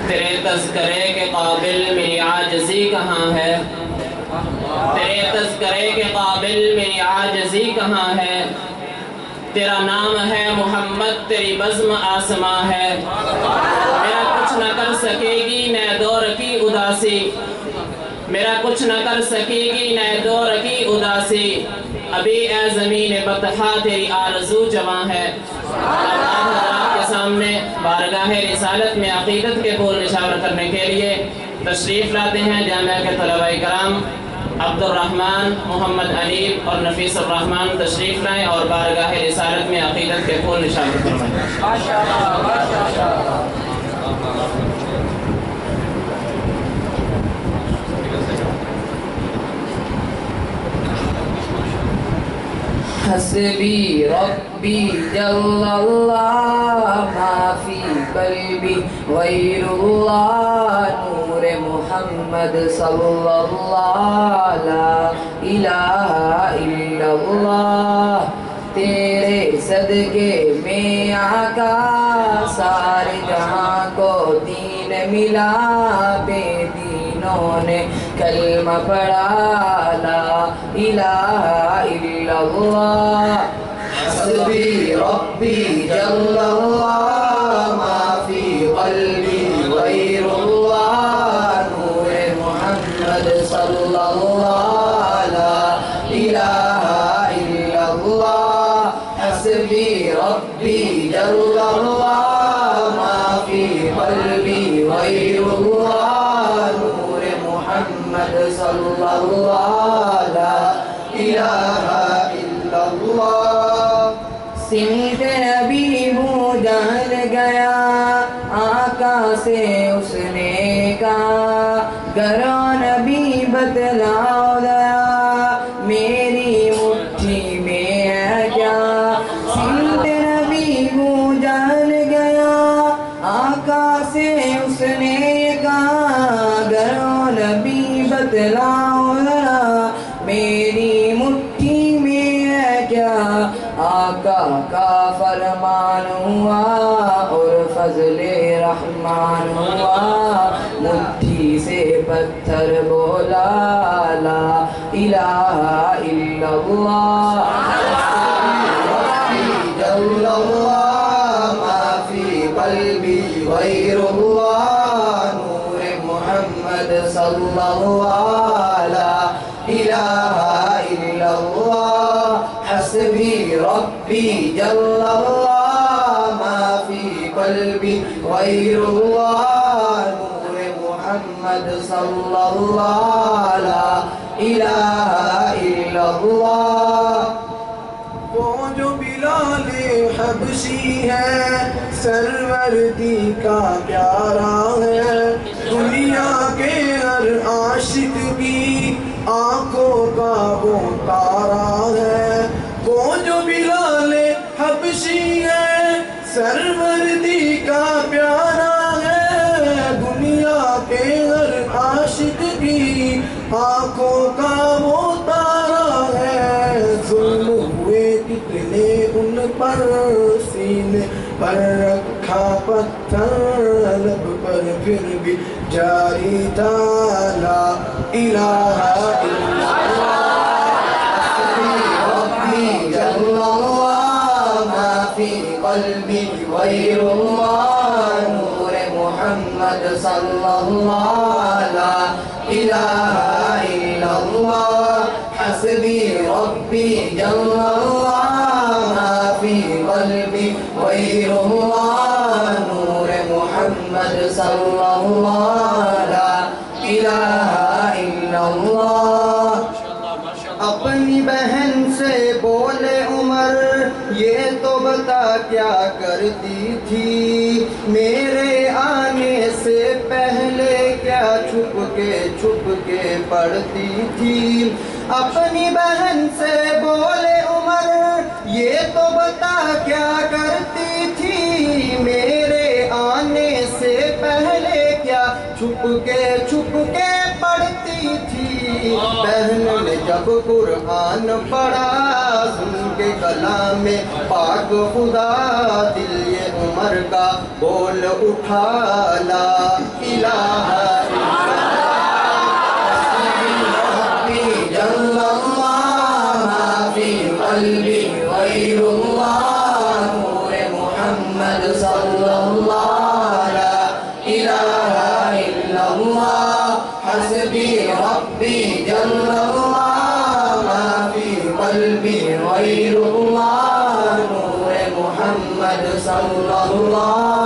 تیرے تذکرے کے قابل میری عاجزی کہاں ہے؟ تیرے تذکرے کے قابل میری عاجزی کہاں ہے؟ تیرا نام ہے محمد، تیری بزم آسماں ہے۔ میرا کچھ نہ کر سکے گی نئے دور کی اداسی، میرا کچھ نہ کر سکے گی نئے دور کی اداسی۔ ابھی اے زمین بطحا تیری آرزو جواں ہے۔ آپ کے سامنے بارگاہ رسالت میں عقیدت کے پھول نشاور کرنے کے لیے تشریف لاتے ہیں جامعہ کے طلباء کرام عبد الرحمن، محمد انیب اور نفیس الرحمن تشریف لائیں اور بارگاہ رسالت میں عقیدت کے پھول نشاور فرمائیں۔ حسبی ربی جل اللہ ما فی قلبی غیر اللہ نور محمد صلی اللہ لا الہ الا اللہ۔ تیرے صدقے میں آقا سارے جہاں کو دین ملا، بے دینوں نے کلمہ پڑھا لا الہ الا اللہ۔ حسبی ربی جل اللہ ما فی قلبی غیر اللہ نور محمد صلی اللہ لا الہ الا اللہ۔ حسبی ربی جل اللہ ما فی قلبی غیر اللہ نور محمد صلی اللہ لا الہ الا اللہ۔ سمت نبی ہوں جان گیا آقا سے اس نے کہا، گرو نبی بتلاؤ دیا میری مٹھی میں ہے کیا؟ سمت نبی ہوں جان گیا آقا سے اس نے کہا، گرو نبی بتلاؤ دیا میری مٹھی میں ہے کیا؟ آقا کا فرمان ہوا اور فضل رحمان ہوا، مٹھی سے پتھر بولا لا الہ الا اللہ۔ ربی جل اللہ ما فی قلبی غیر اللہ نور محمد صلی اللہ لا الہ الا اللہ۔ حسبی ربی جل اللہ ما فی قلبی غیر اللہ نور محمد صلی اللہ لا الہ الا اللہ۔ وہ جو بلال حبشی ہے سرورتی کا پیارا ہے، دنیا کے ہر عاشق کی آنکھوں کا وہ تارا ہے۔ وہ جو بلال حبشی ہے سرورتی کا پیارا ہے، دنیا کے ہر عاشق کی آنکھوں کا وہ تارا ہے۔ ظلم ہوئے کتنے ان پر، سینے پر رکھا پتھر، لب پر پھر بھی جاری تھا لا الہ الا اللہ۔ ربی جل اللہ ما فی قلبی غیر اللہ نور محمد صلی اللہ لا الہ الا اللہ۔ حسبی ربی جل اللہ ما فی قلبی غیر اللہ نور محمد صلی اللہ لا الہ الا اللہ۔ اپنی بہن سے بولے عمر یہ تو بتا کیا کرتی تھی، میرے آنے سے پہلے کیا چھپ کے پڑھتی تھی۔ اپنی بہن سے بولے عمر یہ تو بتا کیا کرتی تھی، میرے آنے سے پہلے کیا چھپ کے پڑھتی تھی۔ بہن نے جب قرآن پڑھا سن کے کلام پاک خدا، دل یہ عمر کا بول اٹھا لا الہ جل اللہ ما فی قلبی غیر اللہ نور محمد صلی اللہ لا الہ الا اللہ حسبی ربی جل اللہ ما فی قلبی غیر اللہ نور محمد صلی اللہ